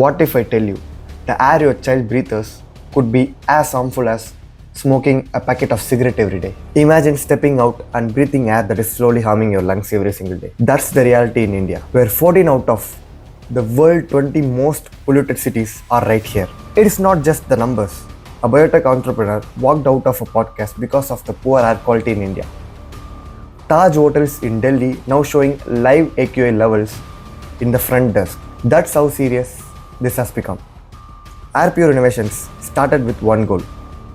What if I tell you the air your child breathes could be as harmful as smoking a packet of cigarette every day? Imagine stepping out and breathing air that is slowly harming your lungs every single day. That's the reality in India, where 14 out of the world 20 most polluted cities are right here. It is not just the numbers. A biotech entrepreneur walked out of a podcast because of the poor air quality in India. Taj hotels in Delhi now showing live AQI levels in the front desk. That's how serious this has become. AirPure Innovations started with one goal: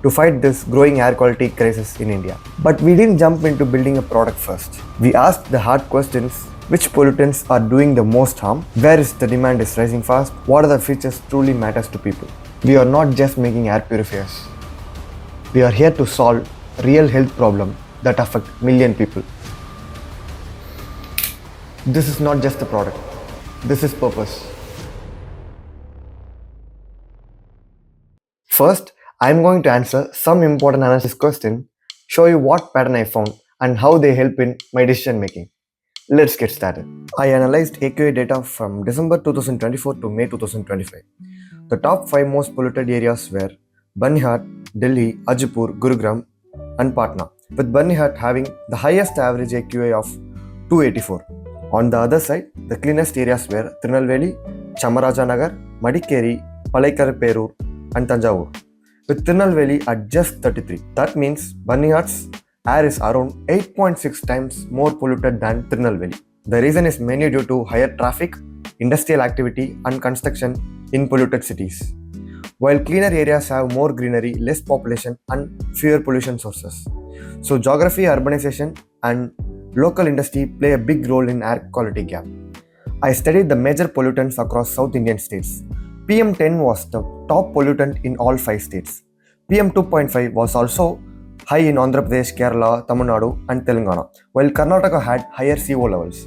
to fight this growing air quality crisis in India. But we didn't jump into building a product first. We asked the hard questions: which pollutants are doing the most harm? Where is the demand is rising fast? What are the features truly matters to people? We are not just making air purifiers. We are here to solve real health problems that affect million people. This is not just a product. This is purpose. First, I am going to answer some important analysis questions, show you what pattern I found and how they help in my decision making. Let's get started. I analyzed AQI data from December 2024 to May 2025. The top 5 most polluted areas were Banihar, Delhi, Ajipur, Gurugram and Patna, with Banihar having the highest average AQI of 284. On the other side, the cleanest areas were Tirunelveli, Chamarajanagar, Madikeri, Palaikarperur and Tanjavur, with Tirunelveli at just 33. That means Banihar's air is around 8.6 times more polluted than Tirunelveli. The reason is mainly due to higher traffic, industrial activity and construction in polluted cities, while cleaner areas have more greenery, less population and fewer pollution sources. So geography, urbanization and local industry play a big role in air quality gap. I studied the major pollutants across South Indian states. PM10 was the top pollutant in all 5 states. PM2.5 was also high in Andhra Pradesh, Kerala, Tamil Nadu and Telangana, while Karnataka had higher CO levels.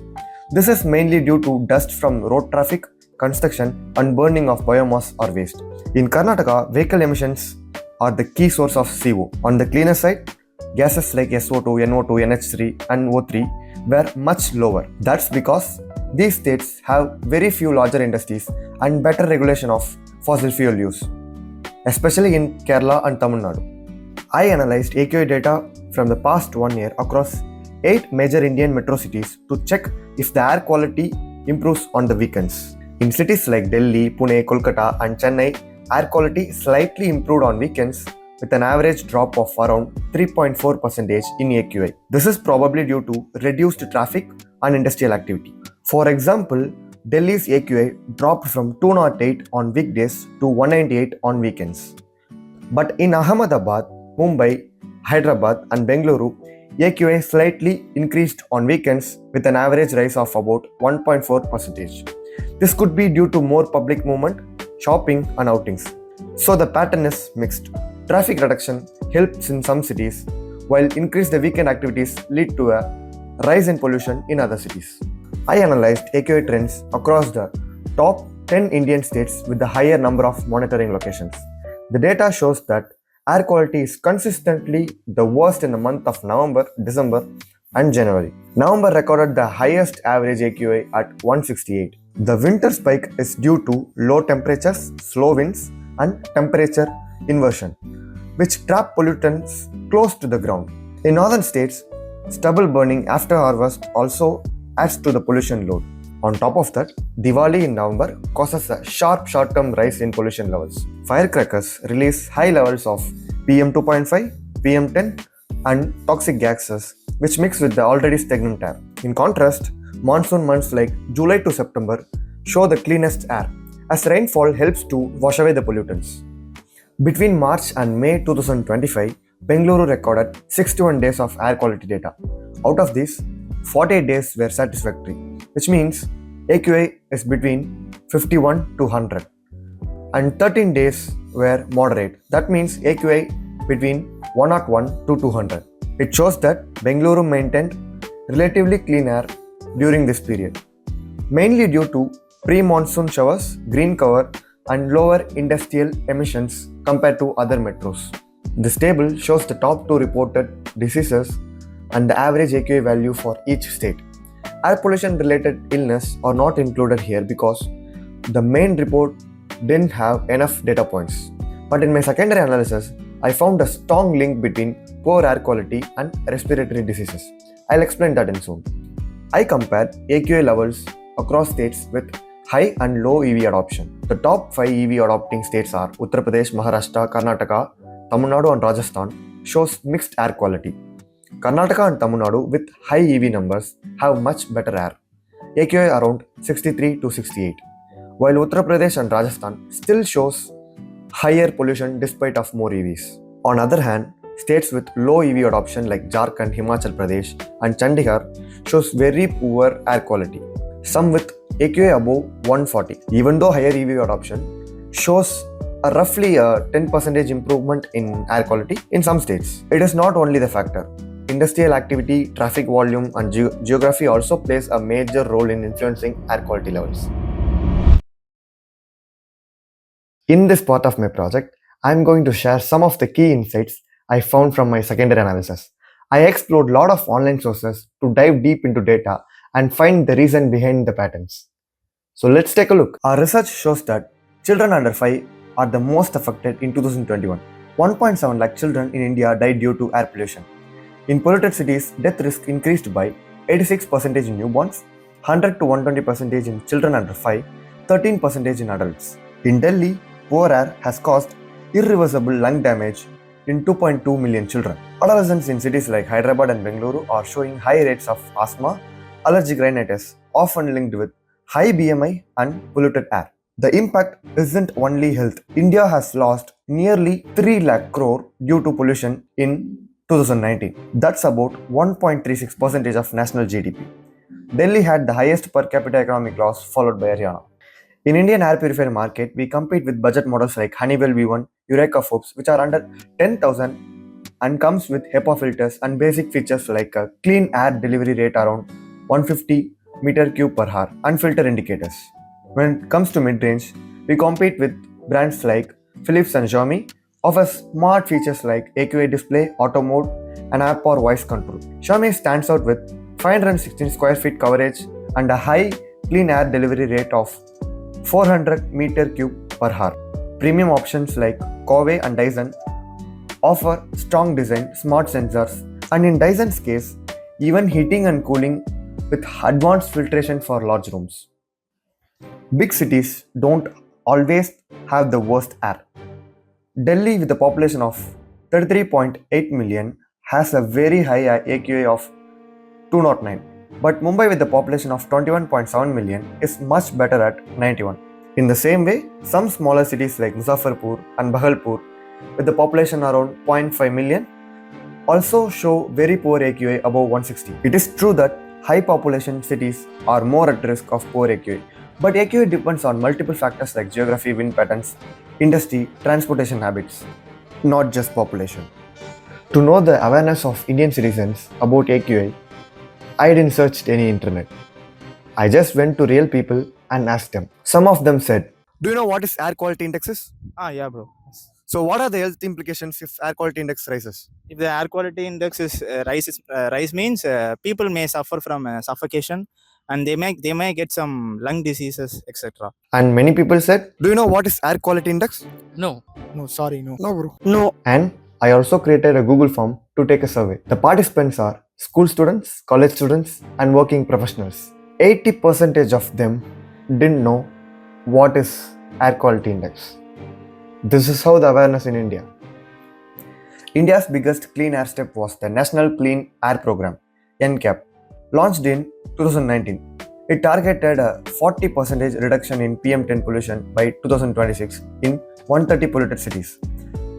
This is mainly due to dust from road traffic, construction and burning of biomass or waste. In Karnataka, vehicle emissions are the key source of CO. On the cleaner side, gases like SO2, NO2, NH3 and O3 were much lower. That's because these states have very few larger industries and better regulation of fossil fuel use, especially in Kerala and Tamil Nadu. I analyzed AQI data from the past 1 year across 8 major Indian metro cities to check if the air quality improves on the weekends. In cities like Delhi, Pune, Kolkata and Chennai, air quality slightly improved on weekends with an average drop of around 3.4% in AQI. This is probably due to reduced traffic and industrial activity. For example, Delhi's AQI dropped from 208 on weekdays to 198 on weekends. But in Ahmedabad, Mumbai, Hyderabad and Bengaluru, AQI slightly increased on weekends with an average rise of about 1.4%. This could be due to more public movement, shopping and outings. So the pattern is mixed. Traffic reduction helps in some cities, while increased weekend activities lead to a rise in pollution in other cities. I analyzed AQI trends across the top 10 Indian states with the higher number of monitoring locations. The data shows that air quality is consistently the worst in the month of November, December and January. November recorded the highest average AQI at 168. The winter spike is due to low temperatures, slow winds and temperature inversion, which trap pollutants close to the ground. In northern states, stubble burning after harvest also adds to the pollution load. On top of that, Diwali in November causes a sharp short-term rise in pollution levels. Firecrackers release high levels of PM2.5, PM10 and toxic gases which mix with the already stagnant air. In contrast, monsoon months like July to September show the cleanest air, as rainfall helps to wash away the pollutants. Between March and May 2025, Bengaluru recorded 61 days of air quality data. Out of these, 48 days were satisfactory, which means AQI is between 51 to 100. And 13 days were moderate, that means AQI between 101 to 200. It shows that Bengaluru maintained relatively clean air during this period, mainly due to pre-monsoon showers, green cover and lower industrial emissions compared to other metros. This table shows the top 2 reported diseases and the average AQI value for each state. Air pollution related illness are not included here because the main report didn't have enough data points. But in my secondary analysis, I found a strong link between poor air quality and respiratory diseases. I'll explain that in soon. I compared AQI levels across states with high and low EV adoption. The top 5 EV adopting states are Uttar Pradesh, Maharashtra, Karnataka, Tamil Nadu and Rajasthan shows mixed air quality. Karnataka and Tamil Nadu with high EV numbers have much better air, AQI around 63 to 68, while Uttar Pradesh and Rajasthan still shows higher pollution despite of more EVs. On other hand, states with low EV adoption like Jharkhand, Himachal Pradesh and Chandigarh shows very poor air quality, some with AQI above 140, even though higher EV adoption shows roughly a 10% improvement in air quality in some states. It is not only the factor. Industrial activity, traffic volume and geography also plays a major role in influencing air quality levels. In this part of my project, I am going to share some of the key insights I found from my secondary analysis. I explored a lot of online sources to dive deep into data and find the reason behind the patterns. So let's take a look. Our research shows that children under 5 are the most affected in 2021. 1.7 lakh children in India died due to air pollution. In polluted cities, death risk increased by 86% in newborns, 100 to 120% in children under 5, 13% in adults. In Delhi, poor air has caused irreversible lung damage in 2.2 million children. Adolescents in cities like Hyderabad and Bengaluru are showing high rates of asthma, allergic rhinitis, often linked with high BMI and polluted air. The impact isn't only health. India has lost nearly 3 lakh crore due to pollution in 2019. That's about 1.36% of national GDP. Delhi had the highest per capita economic loss, followed by Haryana. In Indian air purifier market, we compete with budget models like Honeywell V1, Eureka Forbes, which are under 10,000 and comes with HEPA filters and basic features like a clean air delivery rate around 150 meter cube per hour and filter indicators. When it comes to mid-range, we compete with brands like Philips and Xiaomi, offer smart features like AQI display, auto mode, and AirPure voice control. Xiaomi stands out with 516 square feet coverage and a high clean air delivery rate of 400 meter cube per hour. Premium options like Huawei and Dyson offer strong design, smart sensors, and in Dyson's case, even heating and cooling with advanced filtration for large rooms. Big cities don't always have the worst air. Delhi, with a population of 33.8 million, has a very high AQI of 209, but Mumbai, with a population of 21.7 million, is much better at 91. In the same way, some smaller cities like Muzaffarpur and Bhagalpur, with a population around 0.5 million, also show very poor AQI above 160. It is true that high population cities are more at risk of poor AQI, but AQI depends on multiple factors like geography, wind patterns, industry, transportation habits, not just population. To know the awareness of Indian citizens about AQI, I didn't search any internet. I just went to real people and asked them. Some of them said, "Do you know what is air quality index is?" Yeah, bro. So what are the health implications if air quality index rises? If the air quality index is rise means people may suffer from suffocation, and they may get some lung diseases, etc. And many people said, "Do you know what is air quality index?" No, sorry, no. No, bro. No. And I also created a Google form to take a survey. The participants are school students, college students, and working professionals. 80% of them didn't know what is air quality index. This is how the awareness in India. India's biggest clean air step was the National Clean Air Program, NCAP, launched in 2019. It targeted a 40% reduction in PM10 pollution by 2026 in 130 polluted cities.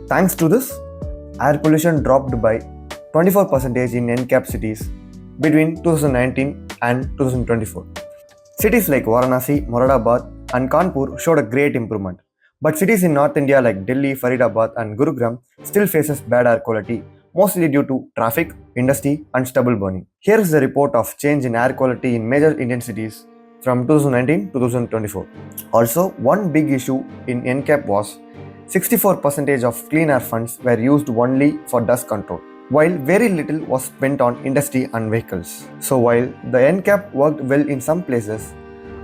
Thanks to this, air pollution dropped by 24% in NCAP cities between 2019 and 2024. Cities like Varanasi, Moradabad, and Kanpur showed a great improvement. But cities in North India like Delhi, Faridabad, and Gurugram still faces bad air quality, mostly due to traffic, industry, and stubble burning. Here is the report of change in air quality in major Indian cities from 2019 to 2024. Also, one big issue in NCAP was 64% of clean air funds were used only for dust control, while very little was spent on industry and vehicles. So while the NCAP worked well in some places,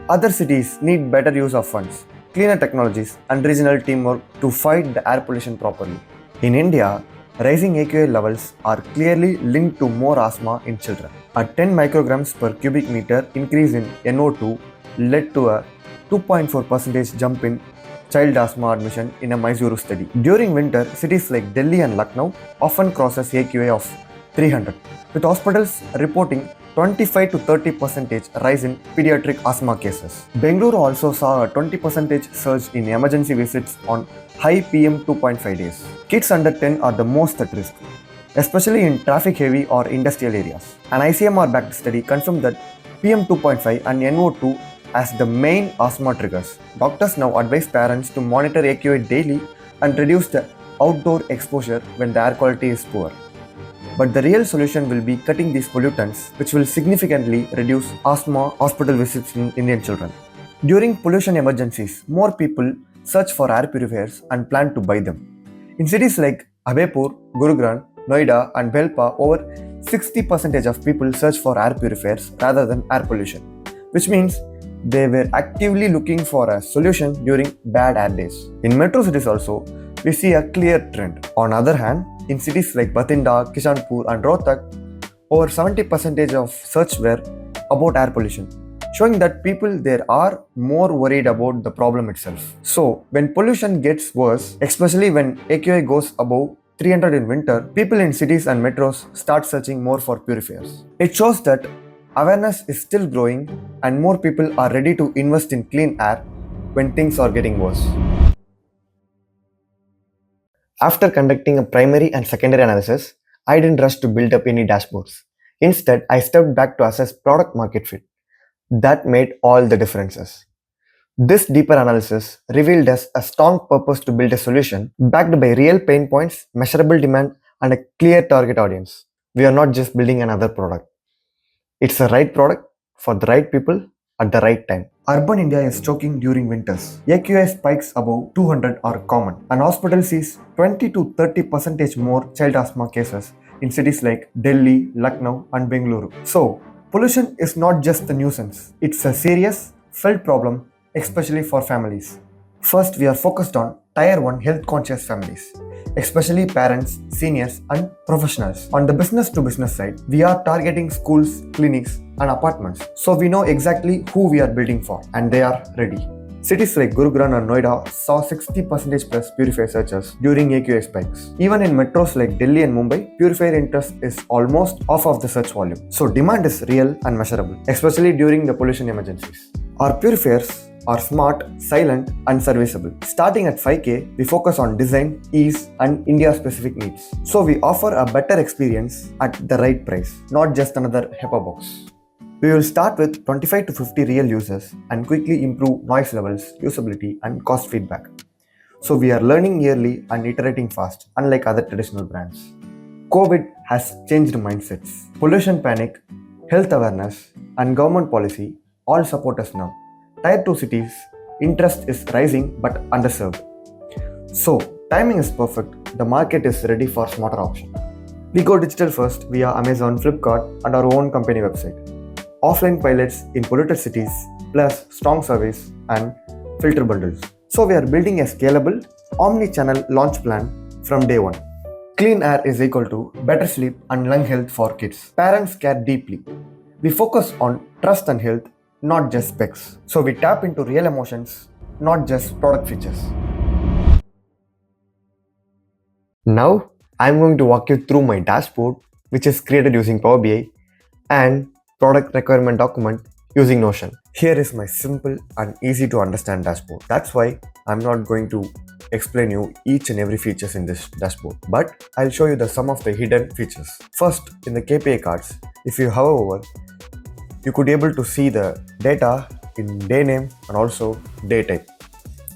other cities need better use of funds. cleaner technologies, and regional teamwork to fight the air pollution properly. In India, rising AQI levels are clearly linked to more asthma in children. A 10 micrograms per cubic meter increase in NO2 led to a 2.4% jump in child asthma admission in a Mysuru study. During winter, cities like Delhi and Lucknow often crosses AQI of 300, with hospitals reporting 25 to 30% rise in pediatric asthma cases. Bengaluru also saw a 20% surge in emergency visits on high PM 2.5 days. Kids under 10 are the most at risk, especially in traffic heavy or industrial areas. An ICMR backed study confirmed that PM 2.5 and NO2 as the main asthma triggers. Doctors now advise parents to monitor AQI daily and reduce the outdoor exposure when the air quality is poor. But the real solution will be cutting these pollutants, which will significantly reduce asthma hospital visits in Indian children. During pollution emergencies, more people search for air purifiers and plan to buy them. In cities like Abhepur, Gurugram, Noida, and Belpa, over 60% of people search for air purifiers rather than air pollution, which means they were actively looking for a solution during bad air days. In metro cities also, we see a clear trend. On the other hand, in cities like Bathinda, Kishanpur, and Rohtak, over 70% of search were about air pollution, showing that people there are more worried about the problem itself. So, when pollution gets worse, especially when AQI goes above 300 in winter, people in cities and metros start searching more for purifiers. It shows that awareness is still growing and more people are ready to invest in clean air when things are getting worse. After conducting a primary and secondary analysis, I didn't rush to build up any dashboards. Instead, I stepped back to assess product market fit. That made all the differences. This deeper analysis revealed us a strong purpose to build a solution backed by real pain points, measurable demand, and a clear target audience. We are not just building another product. It's the right product for the right people at the right time. Urban India is choking during winters. AQI spikes above 200 are common, and hospital sees 20 to 30% more child asthma cases in cities like Delhi, Lucknow, and Bengaluru. So, pollution is not just a nuisance, it's a serious, felt problem, especially for families. First, we are focused on Tier 1 health conscious families, especially parents, seniors, and professionals. On the business to business side, we are targeting schools, clinics, and apartments. So we know exactly who we are building for, and they are ready. Cities like Gurugram and Noida saw 60% plus purifier searches during AQI spikes. Even in metros like Delhi and Mumbai, purifier interest is almost half of the search volume. So demand is real and measurable, especially during the pollution emergencies. Our purifiers are smart, silent, and serviceable. Starting at 5K, we focus on design, ease, and India-specific needs. So we offer a better experience at the right price, not just another HEPA box. We will start with 25 to 50 real users and quickly improve noise levels, usability, and cost feedback. So we are learning yearly and iterating fast, unlike other traditional brands. COVID has changed mindsets. Pollution panic, health awareness, and government policy all support us now. Tier 2 cities, interest is rising but underserved. So, timing is perfect. The market is ready for smarter option. We go digital first via Amazon, Flipkart, and our own company website. Offline pilots in polluted cities, plus strong service and filter bundles. So we are building a scalable, omni-channel launch plan from day one. Clean air is equal to better sleep and lung health for kids. Parents care deeply. We focus on trust and health, not just specs. So we tap into real emotions, not just product features. Now, I'm going to walk you through my dashboard, which is created using Power BI, and product requirement document using Notion. Here is my simple and easy to understand dashboard. That's why I'm not going to explain you each and every features in this dashboard, but I'll show you the some of the hidden features. First, in the KPI cards, if you hover over, you could able to see the data in day name and also day type.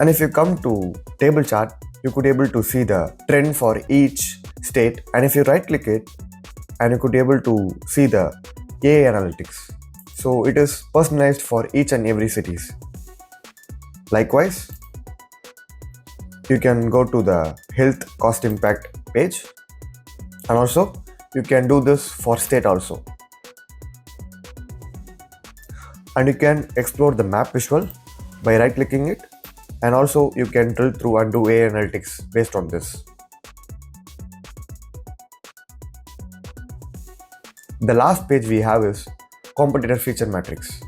And if you come to table chart, you could able to see the trend for each state. And if you right click it, and you could able to see the AI analytics. So it is personalized for each and every cities. Likewise, you can go to the health cost impact page, and also you can do this for state also. And you can explore the map visual by right clicking it, And also you can drill through and do AI analytics based on this. The last page we have is competitor feature matrix.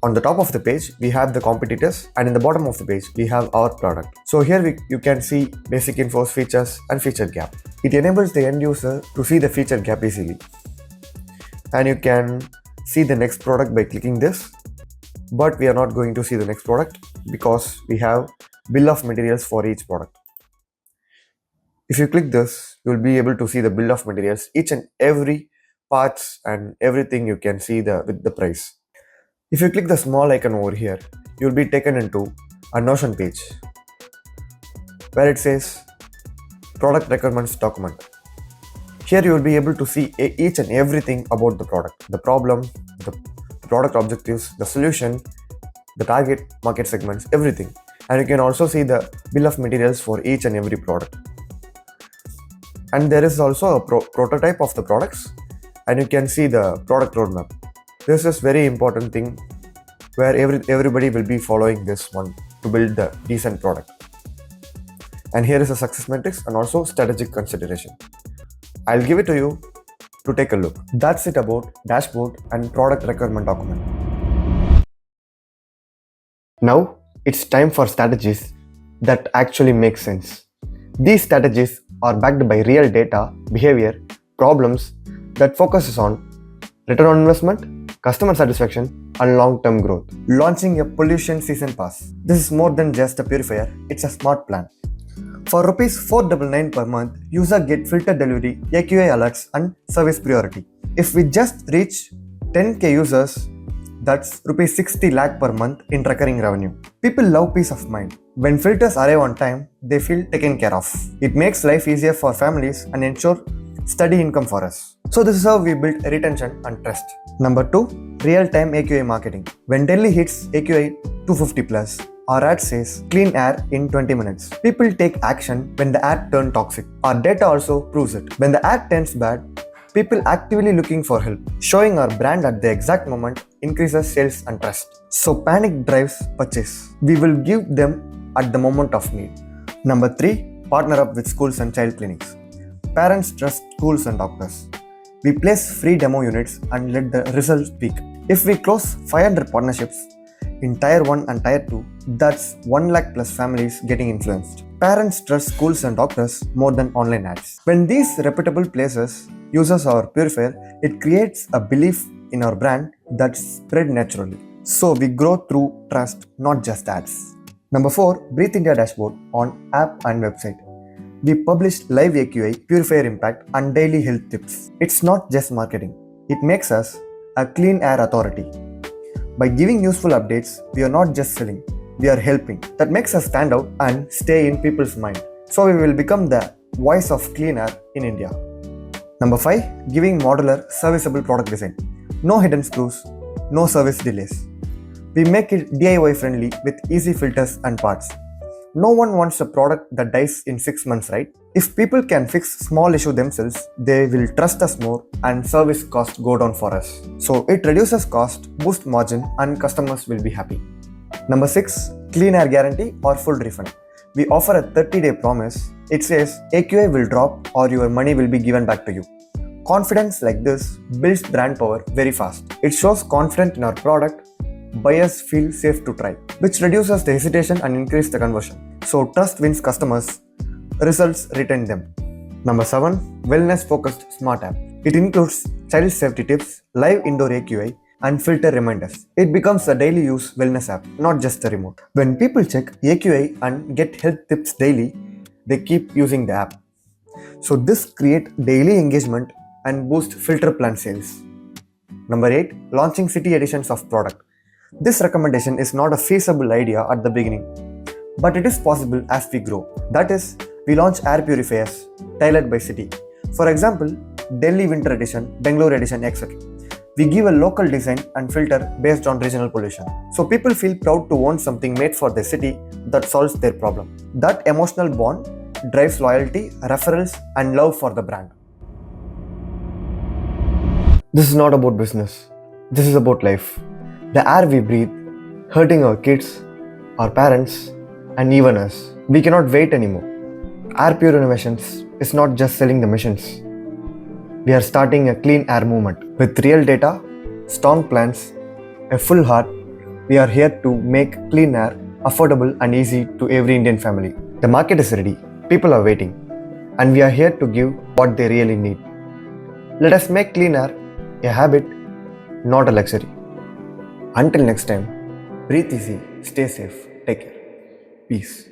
On the top of the page, we have the competitors, and in the bottom of the page, we have our product. So here you can see basic infos, features, and feature gap. It enables the end user to see the feature gap easily. And you can see the next product by clicking this, but we are not going to see the next product because we have bill of materials for each product. If you click this, you will be able to see the bill of materials, each and every parts and everything you can see with the price. If you click the small icon over here, you will be taken into a Notion page where it says product requirements document. Here you will be able to see each and everything about the product, the problem, the product objectives, the solution, the target market segments, everything. And you can also see the bill of materials for each and every product. And there is also a prototype of the products, and you can see the product roadmap. This is very important thing where everybody will be following this one to build the decent product. And here is a success matrix and also strategic consideration. I'll give it to you to take a look. That's it about dashboard and product requirement document. Now it's time for strategies that actually make sense. These strategies are backed by real data, behavior, problems that focuses on return on investment, customer satisfaction, and long-term growth. Launching a pollution season pass. This is more than just a purifier, it's a smart plan. For Rs 499 per month, user get filter delivery, AQI alerts, and service priority. If we just reach 10k users, that's Rs 60 lakh per month in recurring revenue. People love peace of mind. When filters arrive on time, they feel taken care of. It makes life easier for families and ensure steady income for us. So this is how we build retention and trust. Number 2, real-time AQI marketing. When Delhi hits AQI 250 plus, our ad says clean air in 20 minutes. People take action when the ad turns toxic. Our data also proves it. When the ad turns bad, people actively looking for help. Showing our brand at the exact moment increases sales and trust. So panic drives purchase. We will give them at the moment of need. Number 3, partner up with schools and child clinics. Parents trust schools and doctors. We place free demo units and let the results speak. If we close 500 partnerships in Tier 1 and Tier 2, that's 1 lakh plus families getting influenced. Parents trust schools and doctors more than online ads. When these reputable places uses our purifier, it creates a belief in our brand that spread naturally. So we grow through trust, not just ads. Number 4, Breathe India dashboard on app and website. We publish live AQI, purifier impact, and daily health tips. It's not just marketing. It makes us a clean air authority. By giving useful updates, we are not just selling, we are helping. That makes us stand out and stay in people's mind. So we will become the voice of clean air in India. Number 5, giving modular, serviceable product design. No hidden screws, no service delays. We make it DIY friendly with easy filters and parts. No one wants a product that dies in 6 months, right? If people can fix small issue themselves, they will trust us more and service costs go down for us. So it reduces cost, boosts margin, and customers will be happy. Number 6, clean air guarantee or full refund. We offer a 30-day promise. It says AQI will drop or your money will be given back to you. Confidence like this builds brand power very fast. It shows confidence in our product. Buyers feel safe to try, which reduces the hesitation and increases the conversion. So trust wins customers, results retain them. Number 7, wellness focused smart app. It includes child safety tips, live indoor AQI, and filter reminders. It becomes a daily use wellness app, not just a remote. When people check AQI and get health tips daily, they keep using the app. So this creates daily engagement and boosts filter plan sales. Number 8, launching city editions of product. This recommendation is not a feasible idea at the beginning, but it is possible as we grow. That is, we launch air purifiers tailored by city. For example, Delhi Winter Edition, Bangalore Edition, etc. We give a local design and filter based on regional pollution. So people feel proud to own something made for their city that solves their problem. That emotional bond drives loyalty, referrals, and love for the brand. This is not about business. This is about life. The air we breathe, hurting our kids, our parents, and even us. We cannot wait anymore. AirPure Innovations is not just selling the machines. We are starting a clean air movement. With real data, strong plans, a full heart, we are here to make clean air affordable and easy to every Indian family. The market is ready, people are waiting, and we are here to give what they really need. Let us make clean air a habit, not a luxury. Until next time, breathe easy, stay safe, take care. Peace.